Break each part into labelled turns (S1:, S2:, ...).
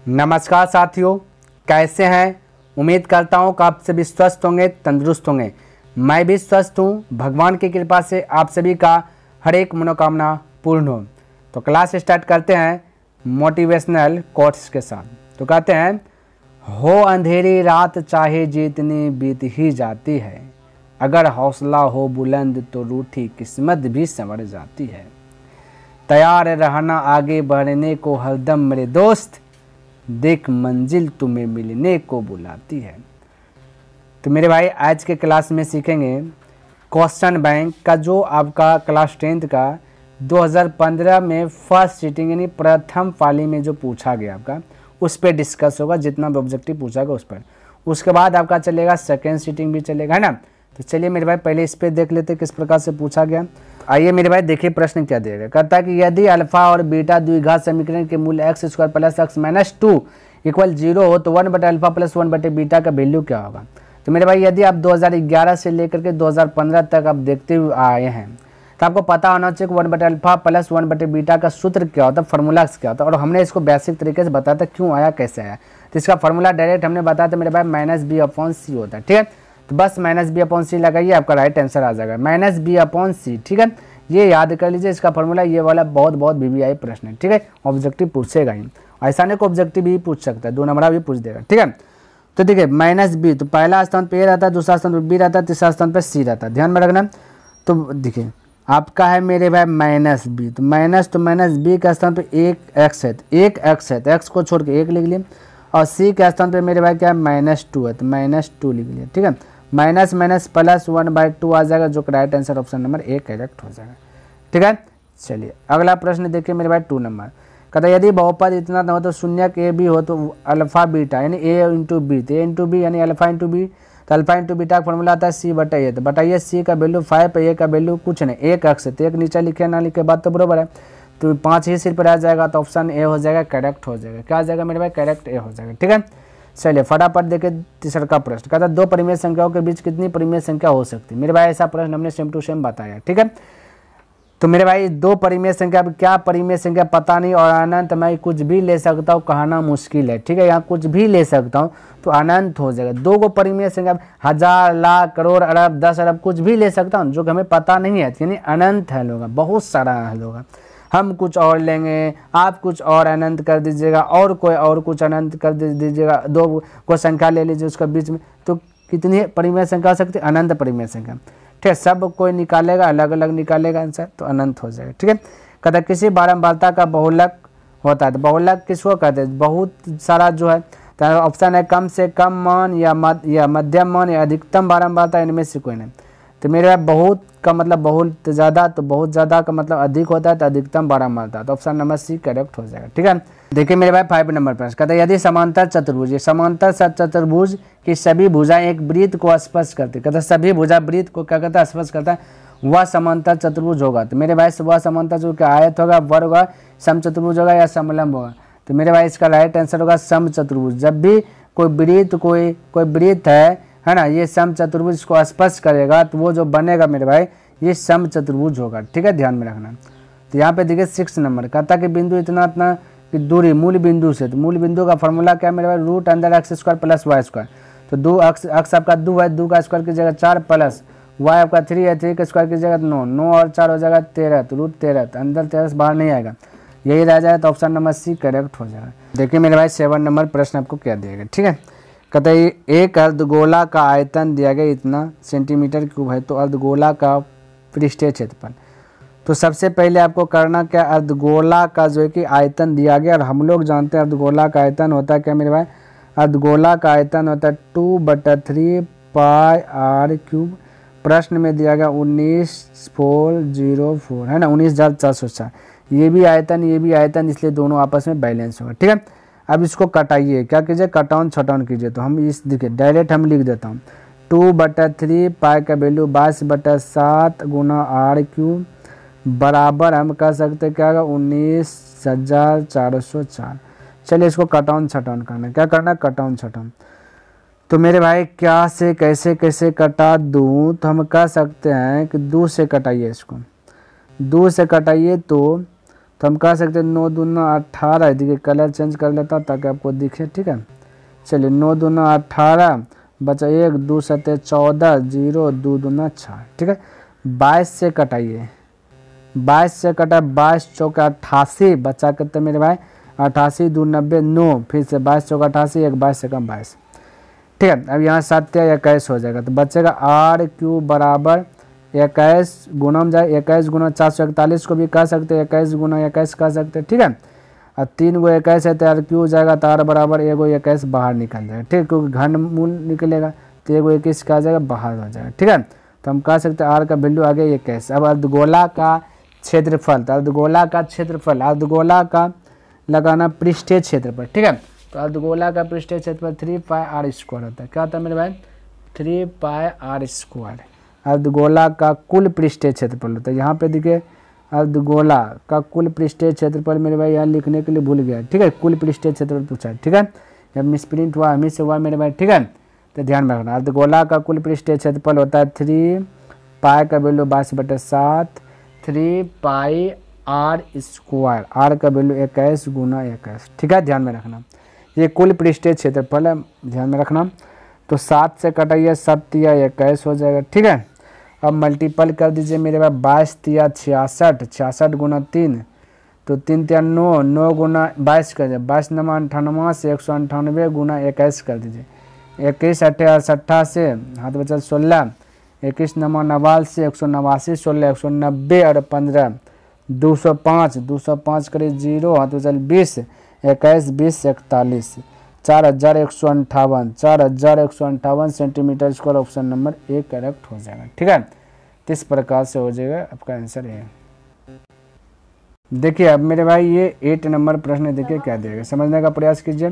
S1: नमस्कार साथियों, कैसे हैं। उम्मीद करता हूं कि आप सभी स्वस्थ होंगे, तंदुरुस्त होंगे। मैं भी स्वस्थ हूं। भगवान की कृपा से आप सभी का हर एक मनोकामना पूर्ण हो। तो क्लास स्टार्ट करते हैं मोटिवेशनल कोट्स के साथ। तो कहते हैं, हो अंधेरी रात चाहे जितनी बीत ही जाती है, अगर हौसला हो बुलंद तो रूठी किस्मत भी संवर जाती है। तैयार रहना आगे बढ़ने को हरदम मेरे दोस्त, देख मंजिल तुम्हें मिलने को बुलाती है। तो मेरे भाई आज के क्लास में सीखेंगे क्वेश्चन बैंक का, जो आपका क्लास 10th का 2015 में फर्स्ट सीटिंग यानी प्रथम पाली में जो पूछा गया आपका, उस पर डिस्कस होगा। जितना भी ऑब्जेक्टिव पूछा गया उस पर, उसके बाद आपका चलेगा सेकेंड सीटिंग भी चलेगा, है ना। तो चलिए मेरे भाई पहले इस पर देख लेते किस प्रकार से पूछा गया। आइए मेरे भाई देखिए प्रश्न क्या देगा। कहता है कि यदि अल्फा और बीटा द्विघात समीकरण के मूल्य x square plus x minus 2 equal 0 हो तो 1 बटे अल्फा प्लस 1 बटे बीटा का वैल्यू क्या होगा। तो मेरे भाई यदि आप 2011 से लेकर के 2015 तक आप देखते हुए आए हैं तो आपको पता होना चाहिए कि 1 बटे अल्फा प्लस 1 बटे बीटा का सूत्र क्या होता है, फॉर्मूला क्या होता है। और हमने इसको बेसिक तरीके से बताया था क्यों आया कैसे आया। तो इसका फॉर्मूला डायरेक्ट हमने बताया था मेरे भाई माइनस बी अपॉन सी होता है, ठीक है। तो बस माइनस बी अपॉन सी लगाइए, आपका राइट आंसर आ जाएगा माइनस बी अपॉन सी, ठीक है। ये याद कर लीजिए इसका फॉर्मूला, ये वाला बहुत वीवीआई प्रश्न है, ठीक है। ऑब्जेक्टिव पूछेगा ही, ऐसा नहीं को ऑब्जेक्टिव भी पूछ सकता है, 2 नंबर भी पूछ देगा, ठीक है। तो देखिए माइनस बी, तो पहला स्थान पे ए रहता है, दूसरा स्थान पे बी रहता है, तीसरा स्थान पे सी रहता है, ध्यान में रखना। तो देखिए आपका है मेरे भाई माइनस बी, तो माइनस बी के स्थान पे एक एक्स है, एक एक्स है तो एक्स को छोड़ के एक लिख लिए। और सी के स्थान पे मेरे भाई क्या है -2 है, तो -2 लिख लिया, ठीक है। माइनस माइनस प्लस 1/2 आ जाएगा, जो कि right answer option number A correct हो जाएगा, ठीक है। चलिए अगला प्रश्न देखिए मेरे भाई 2 नंबर। कहता है यदि बहुपद इतना न हो तो शून्य के बी हो तो अल्फा बीटा यानी ए इंटू बी, तो ए इंटू बी यानी अल्फा इंटू बी, तो अल्फा इंटू बीटा का फॉर्मूला आता है सी बटा ए। तो बताइए सी का वैल्यू 5 है, ए का वैल्यू कुछ नहीं, एक अक्स है, तो एक नीचे लिखे ना लिखे बात तो बरोबर है। तो 5 ही सिर पर आ जाएगा, तो ऑप्शन ए हो जाएगा, करेक्ट हो जाएगा। क्या आ जाएगा मेरे भाई, करेक्ट ए हो जाएगा, ठीक है। चलिए फटाफट देखे तीसरा का प्रश्न। कहता है 2 परिमेय संख्याओं के बीच कितनी परिमेय संख्या हो सकती है। मेरे भाई ऐसा प्रश्न हमने सेम टू सेम बताया, ठीक है। तो मेरे भाई 2 परिमेय संख्या, क्या परिमेय संख्या पता नहीं, और अनंत मैं कुछ भी ले सकता हूँ, कहना मुश्किल है, ठीक है। यहाँ कुछ भी ले सकता हूँ तो अनंत हो जाएगा। 2 को परिमेय संख्या 1000 लाख करोड़ अरब 10 अरब कुछ भी ले सकता हूँ, जो कि हमें पता नहीं है, यानी अनंत हल होगा, बहुत सारा हल होगा। हम कुछ और लेंगे, आप कुछ और अनंत कर दीजिएगा, और कोई और कुछ अनंत कर दीजिएगा, 2 को संख्या ले लीजिए उसका बीच में, तो कितनी परिमेय संख्या हो सकती है, अनंत परिमेय संख्या, ठीक है। सब कोई निकालेगा, अलग अलग निकालेगा आंसर, तो अनंत हो जाएगा, ठीक है। कहता किसी बारंबारता का बहुलक होता है, तो बहुलक किसको कहते हैं, बहुत सारा जो है। तो ऑप्शन है कम से कम मान या मध्यम मान या अधिकतम बारंबारता, इनमें से कोई नहीं। तो मेरे बहुत का मतलब बहुत ज़्यादा, तो बहुत ज़्यादा का मतलब अधिक होता है, तो अधिकतम बारंबारता, तो ऑप्शन नंबर सी करेक्ट हो जाएगा, ठीक है। देखिए मेरे भाई 5 नंबर प्रश्न। कहता है यदि समांतर चतुर्भुज, समांतर चतुर्भुज की सभी भुजाएं एक वृत्त को स्पर्श करती, कहता है सभी भुजा वृत्त को क्या करता है, स्पर्श करता है, वह समांतर चतुर्भुज होगा। तो मेरे भाई वह समांतर चतुर्भुज का आयत होगा, वर्ग होगा, समचतुर्भुज होगा या समलंब होगा। तो मेरे भाई इसका राइट आंसर होगा समचतुर्भुज। जब भी कोई वृत्त कोई वृत्त है ना, ये समचतुर्भुज को स्पर्श करेगा तो वो जो बनेगा मेरे भाई ये समचतुर्भुज होगा, ठीक है, ध्यान में रखना। तो यहाँ पे देखिए 6 नंबर कहता कि बिंदु इतना कि दूरी मूल बिंदु से, तो मूल बिंदु का फॉर्मूला क्या है मेरे भाई, रूट अंदर x square plus y square. तो 2 अक्स आपका 2 है, 2 का स्क्वायर की जगह 4 प्लस वाई आपका 3 है, 3 का स्क्वायर की जगह 9, 9 और 4 हो जाएगा 13, तो रूट 13, तो अंदर 13 से बाहर नहीं आएगा, यही रह जाएगा, तो ऑप्शन नंबर सी करेक्ट हो जाएगा। देखिए मेरे भाई 7 नंबर प्रश्न आपको क्या दिया, ठीक है। कहते हैं एक अर्धगोला का आयतन दिया गया इतना सेंटीमीटर क्यूब है, तो अर्धगोला का पृष्ठीय क्षेत्रफल। तो सबसे पहले आपको करना क्या, अर्धगोला का जो है कि आयतन दिया गया, और हम लोग जानते हैं अर्धगोला का आयतन होता है क्या मेरे भाई, अर्धगोला का आयतन होता है 2/3 पाई आर क्यूब। प्रश्न में दिया गया 19,404 है ना, 19,404। ये भी आयतन, इसलिए दोनों आपस में बैलेंस होगा, ठीक है। अब इसको कटाइए, क्या कीजिए, कटाउन छटाउन कीजिए। तो हम इस देखिए डायरेक्ट हम लिख देता हूँ 2/3 पाई का वैल्यू 22/7 गुना आर क्यूब बराबर हम कह सकते हैं क्या, 19,404। चलिए इसको कटाउन छटाउन करना, क्या करना, कटाउन छटाउन। तो मेरे भाई क्या से कैसे कैसे कटा दूँ, तो हम कह सकते हैं कि 2 से कटाइए, इसको 2 से कटाइए तो तो हम कह सकते हैं 9 दूना 18। देखिए कलर चेंज कर लेता हूँ ताकि आपको दिखे, ठीक है। चलिए 9 दूना 18 बचा 1, 2 7 14, 0 2 दूना 6, ठीक है। 22 से कटाइए, 22 से कटा 22 चौका 88 बचा कितने मेरे भाई 88, 2 90 9, फिर से 22 चौका 88, 1 22 से कम 22, ठीक है। अब यहाँ 7 या 21 हो जाएगा, तो बचेगा आर क्यू बराबर 21 गुना में जाए 21 गुना 441 को भी कह सकते हैं 21 गुना 21 कह सकते हैं, ठीक है। और 3 गो 21 है तो आर क्यू जाएगा तो आर बराबर 1 गो 21 बाहर निकल जाएगा, ठीक है, क्योंकि घन मूल निकलेगा तो 1 गो 21 का जाएगा बाहर हो जाएगा, ठीक है। तो हम कह सकते हैं आर का वैल्यू आ गया 21। अब अर्धगोला का क्षेत्रफल, तो अर्धगोला का क्षेत्रफल, अर्धगोला का लगाना पृष्ठीय क्षेत्रफल, ठीक है। तो अर्धगोला का पृष्ठीय क्षेत्रफल 3 पाई आर स्क्वायर होता है। क्या होता है मेरे भाई 3 पाई आर स्क्वायर अर्धगोला का कुल पृष्ठीय क्षेत्रफल होता है। यहाँ पे देखिए अर्धगोला का कुल पृष्ठीय क्षेत्रफल मेरे भाई यहाँ लिखने के लिए भूल गया, ठीक है। कुल पृष्ठीय क्षेत्रफल पूछा है, ठीक है। जब मिसप्रिंट हुआ हमें से हुआ मेरे भाई, ठीक है। तो ध्यान में रखना अर्धगोला का कुल पृष्ठीय क्षेत्रफल होता है 3 पाई का value 22/7 3 pi r square, r का वैल्यू 21 गुना 21, ठीक है। ध्यान में रखना ये कुल पृष्ठीय क्षेत्रफल है, ध्यान में रखना। तो 7 से कटाइए 7 या 21 हो जाएगा, ठीक है। अब मल्टीपल कर दीजिए मेरे पास 22 या 66, 66 गुना 3 तो 3 या 9, 9 गुना 22 कर दीजिए 22 नमा 98 से 198 गुना 21 कर दीजिए 21 88 से हाथ बचा 16, 21 नमा 99 से 189 16 190 और 15 205, 205 करिए 0 हाथ बचा 20 21 20 41 4158, 4158 centimetre square, option number A correct हो जाएगा, ठीक है। तो इस प्रकार से हो जाएगा आपका आंसर है। देखिए अब मेरे भाई ये 8 नंबर प्रश्न देखिए क्या देगा, समझने का प्रयास कीजिए।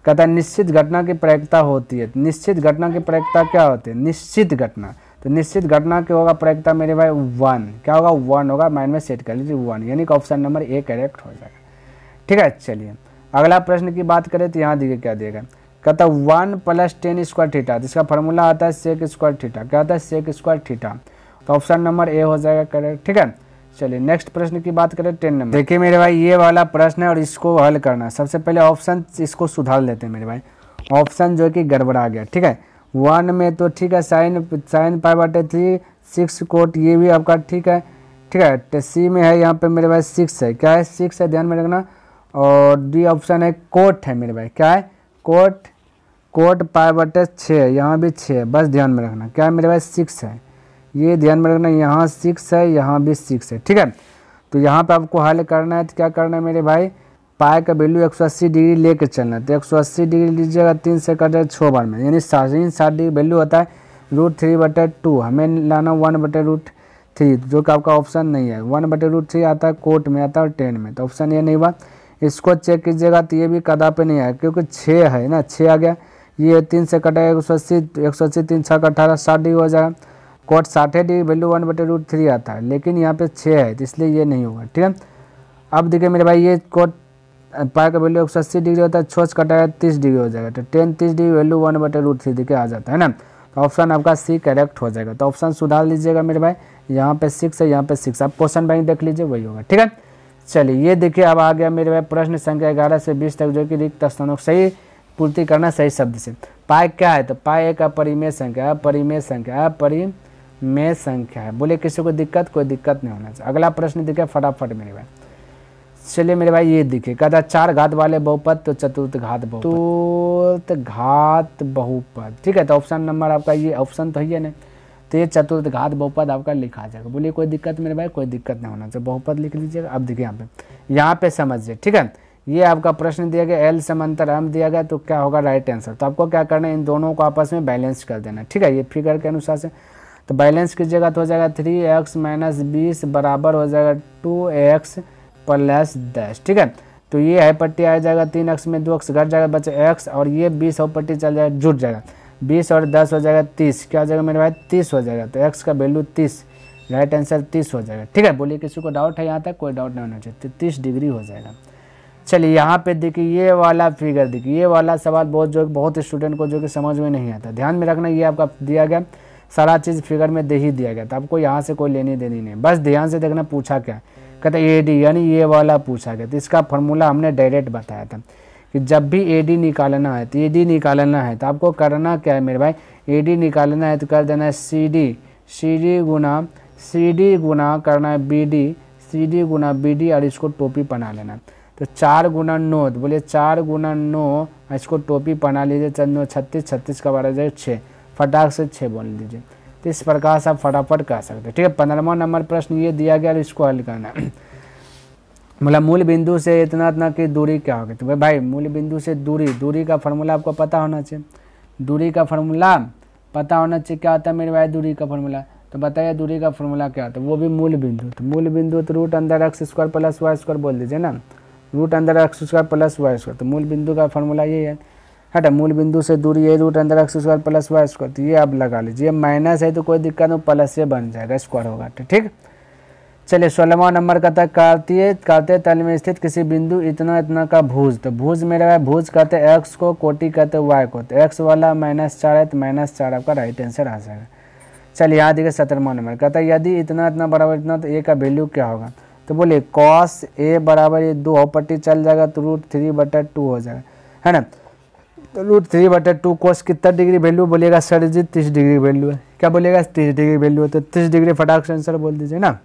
S1: कहता है निश्चित घटना की प्रायिकता होती है। निश्चित घटना की प्रायिकता क्या होती है, निश्चित घटना, तो निश्चित घटना की होगा प्रायिकता मेरे भाई 1, क्या होगा 1 होगा, माइंड में सेट कर लीजिए 1, यानी कि ऑप्शन नंबर ए करेक्ट हो जाएगा, ठीक है। चलिए अगला प्रश्न की बात करें तो यहाँ देखिए क्या देगा, कहता है 1 + 10 स्क्वायर थीटा, जिसका फॉर्मूला आता है सेक स्क्वायर थीटा, क्या आता है सेक स्क्वायर थीटा, तो ऑप्शन नंबर ए हो जाएगा करेक्ट, ठीक है। चलिए नेक्स्ट प्रश्न की बात करें 10 नंबर। देखिए मेरे भाई ये वाला प्रश्न है और इसको हल करना है। सबसे पहले ऑप्शन इसको सुधार लेते हैं मेरे भाई, ऑप्शन जो कि गड़बड़ा गया, ठीक है। 1 में तो ठीक है साइन π/3 6 कोट, ये भी आपका ठीक है, ठीक है। सी में है यहाँ पे मेरे भाई 6 है, क्या है 6 है, ध्यान में रखना। और डी ऑप्शन है कोट है मेरे भाई, क्या है कोट π/6, यहाँ भी 6 है, बस ध्यान में रखना क्या है मेरे भाई 6 है, ये ध्यान में रखना, यहाँ 6 है यहाँ भी 6 है, ठीक है। तो यहाँ पे आपको हल करना है तो क्या करना है मेरे भाई, पाई का वैल्यू 180 डिग्री लेके चलना है, तो 180 डिग्री लीजिएगा 3 से कटे 6 बार में, यानी 60 डिग्री वैल्यू होता है √3/2, हमें लाना 1/√3, जो कि आपका ऑप्शन नहीं है। 1/√3 आता है कोट में, आता है 10 में, तो ऑप्शन ये नहीं हुआ। इसको चेक कीजिएगा तो ये भी कदा पे नहीं आया क्योंकि 6 है ना, 6 आ गया, ये 3 से कटेगा 180, 180 3 6 18 60 डिग्री हो जाएगा। कोट 60 डिग्री वैल्यू 1/√3 आता है, लेकिन यहाँ पे 6 है तो इसलिए ये नहीं होगा, ठीक है। अब देखिए मेरे भाई ये कोट पाई का वैल्यू 180 डिग्री होता है, 6 से कटाएगा 30 डिग्री हो जाएगा, तो 10 30 डिग्री वैल्यू 1/√3 देखिए आ जाता है ना, तो ऑप्शन आपका सी करेक्ट हो जाएगा। तो ऑप्शन सुधार लीजिएगा मेरे भाई, यहाँ पे 6 है यहाँ पे 6, आप क्वेश्चन बैंक देख लीजिए वही होगा, ठीक है। चलिए ये देखिए अब आ गया मेरे भाई प्रश्न संख्या 11 से 20 तक, जो कि रिक्त स्थानों को सही पूर्ति करना सही शब्द से। पाई क्या है, तो पाई एक अपरिमेय संख्या है, परिमेय संख्या है, परिमेय संख्या है। बोले किसी को दिक्कत, कोई दिक्कत नहीं होना चाहिए। अगला प्रश्न देखिए फटाफट मेरे भाई, चलिए मेरे भाई ये देखिए, कहता 4 घात वाले बहुपद तो चतुर्थ घात बहुपद, ठीक है। तो ऑप्शन नंबर आपका ये ऑप्शन तो है ना, तो ये चतुर्थ घात बहुपद आपका लिखा जाएगा। बोलिए कोई दिक्कत मेरे भाई, कोई दिक्कत नहीं होना चाहिए, बहुपद लिख लीजिएगा। अब देखिए यहाँ पे समझिए, ठीक है। ये आपका प्रश्न दिया गया एल समांतर एम दिया गया, तो क्या होगा राइट आंसर। तो आपको क्या करना है, इन दोनों को आपस में बैलेंस कर देना, ठीक है। ये फिगर के अनुसार से तो बैलेंस कीजिएगा तो हो जाएगा 3x - 20 बराबर हो जाएगा 2x + 10, ठीक है। तो ये है पट्टी आ जाएगा 3x में 2x घट जाएगा, बचे x, और ये 20 और पट्टी चल जाएगा जुट जाएगा, 20 और 10 हो जाएगा 30, क्या हो जाएगा मेरे भाई 30 हो जाएगा। तो x का वैल्यू 30, राइट आंसर 30 हो जाएगा, ठीक है। बोलिए किसी को डाउट है यहाँ तक, कोई डाउट नहीं होना चाहिए, तो 30 डिग्री हो जाएगा। चलिए यहाँ पे देखिए ये वाला फिगर देखिए, ये वाला सवाल बहुत स्टूडेंट को जो कि समझ में नहीं आता। ध्यान में रखना ये आपका दिया गया सारा चीज़ फिगर में दे ही दिया गया, तो आपको यहाँ से कोई लेनी देनी नहीं, बस ध्यान से देखना पूछा क्या। कहते AD यानी ये वाला पूछा गया। तो इसका फॉर्मूला हमने डायरेक्ट बताया था कि जब भी AD निकालना है तो AD निकालना है तो आपको करना क्या है मेरे भाई, AD निकालना है तो कर देना है CD गुना करना है CD गुना BD और इसको टोपी बना लेना। तो 4 गुना 9, तो बोलिए 4 गुना 9, इसको टोपी बना लीजिए, 4 9 36, 36 का 12 6, फटाक से 6 बोल दीजिए। तो इस प्रकार से आप फटाफट कर सकते हैं। ठीक है, 15वां नंबर प्रश्न ये दिया गया, इसको हल करना है। बोला मूल बिंदु से इतना इतना की दूरी क्या होगी। तो भाई मूल बिंदु से दूरी का फार्मूला आपको पता होना चाहिए। दूरी का फार्मूला पता होना चाहिए। क्या होता है मेरे भाई दूरी का फार्मूला, तो बताइए दूरी का फार्मूला क्या होता है, वो भी मूल बिंदु। तो मूल बिंदु तो रूट अंदर x square plus y square बोल दीजिए ना, रूट अंदर x square plus y square. तो मूल बिंदु का फार्मूला ये है, हटा मूल बिंदु से दूरी ये रूट अंदर x square plus y square. तो ये आप लगा लीजिए, माइनस है तो कोई दिक्कत नहीं, प्लस से बन जाएगा, स्क्वायर होगा। ठीक, चलिए 16वां नंबर का था काते तल में स्थित किसी बिंदु इतना इतना का भुज। तो भुज मेरे भाई भुज कहते हैं एक्स को, कोटि कहते हैं वाई को। तो एक्स वाला -4 है तो -4 आपका राइट आंसर आ जाएगा। चलिए यहाँ देखिए 17वां नंबर कहता है यदि इतना इतना बराबर इतना तो ए का वैल्यू क्या होगा। तो बोलिए कॉस ए बराबर ये 2 पट्टी चल जाएगा तो √3/2 हो जाएगा, है ना। तो √3/2 कोस कितना डिग्री वैल्यू बोलिएगा सर जी, 30 डिग्री वैल्यू है। क्या बोलिएगा 30 डिग्री वैल्यू है, तो 30 डिग्री फटाक से आंसर बोल दीजिए ना।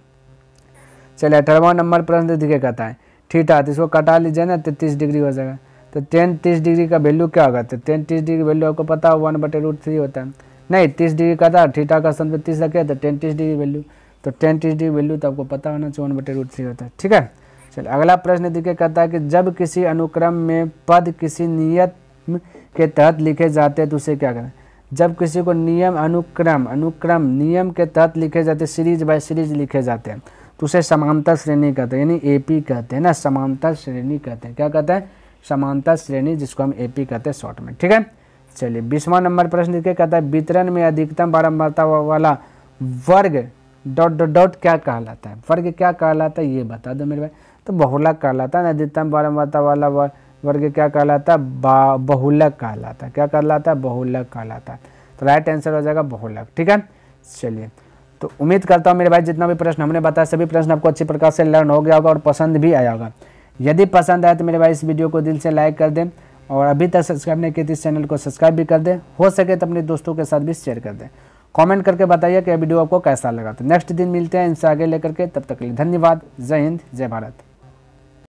S1: चलिए 18वां नंबर प्रश्न देखिए कहता है थीटा, तो इसको कटा लीजिए ना, तो 30 डिग्री हो जाएगा। तो 10 30 डिग्री का वैल्यू क्या होगा। तो 10 30 डिग्री वैल्यू आपको पता हो 1/√3 होता है। नहीं 30 डिग्री का था, थीटा का सन 30 रखे तो 10 30 डिग्री वैल्यू, तो 10 30 डिग्री वैल्यू तो आपको पता होना चाहिए 1/√3 होता है। ठीक है, चलिए अगला प्रश्न देखिए कहता है कि जब किसी अनुक्रम में पद किसी नियत के तहत लिखे जाते हैं तो उसे क्या करें। जब किसी को नियम अनुक्रम नियम के तहत लिखे जाते, सीरीज बाय सीरीज लिखे जाते हैं तो उसे समांतर श्रेणी कहते हैं, यानी AP कहते हैं ना, समांतर श्रेणी कहते हैं। क्या कहते हैं, समांतर श्रेणी, जिसको हम AP कहते हैं शॉर्ट में। ठीक है, चलिए 20वां नंबर प्रश्न देखिए कहता है वितरण में अधिकतम बारंबारता वाला वर्ग ... क्या कहलाता है। वर्ग क्या कहलाता है ये बता दो मेरे भाई। तो बहुलक कहलाता है ना, अधिकतम बारंबारता वाला वर्ग क्या कहलाता है, बहुलक कहलाता है। क्या कहलाता है, बहुलक कहलाता है। तो राइट आंसर हो जाएगा बहुलक। ठीक है, चलिए तो उम्मीद करता हूँ मेरे भाई जितना भी प्रश्न हमने बताया सभी प्रश्न आपको अच्छी प्रकार से लर्न हो गया होगा और पसंद भी आया होगा। यदि पसंद आए तो मेरे भाई इस वीडियो को दिल से लाइक कर दें और अभी तक सब्सक्राइब नहीं किया तो इस चैनल को सब्सक्राइब भी कर दें, हो सके तो अपने दोस्तों के साथ भी शेयर कर दें। कमेंट करके बताइए कि यह वीडियो आपको कैसा लगा। तो नेक्स्ट दिन मिलते हैं इनसे आगे लेकर के, तब तक के लिए धन्यवाद। जय हिंद, जय भारत।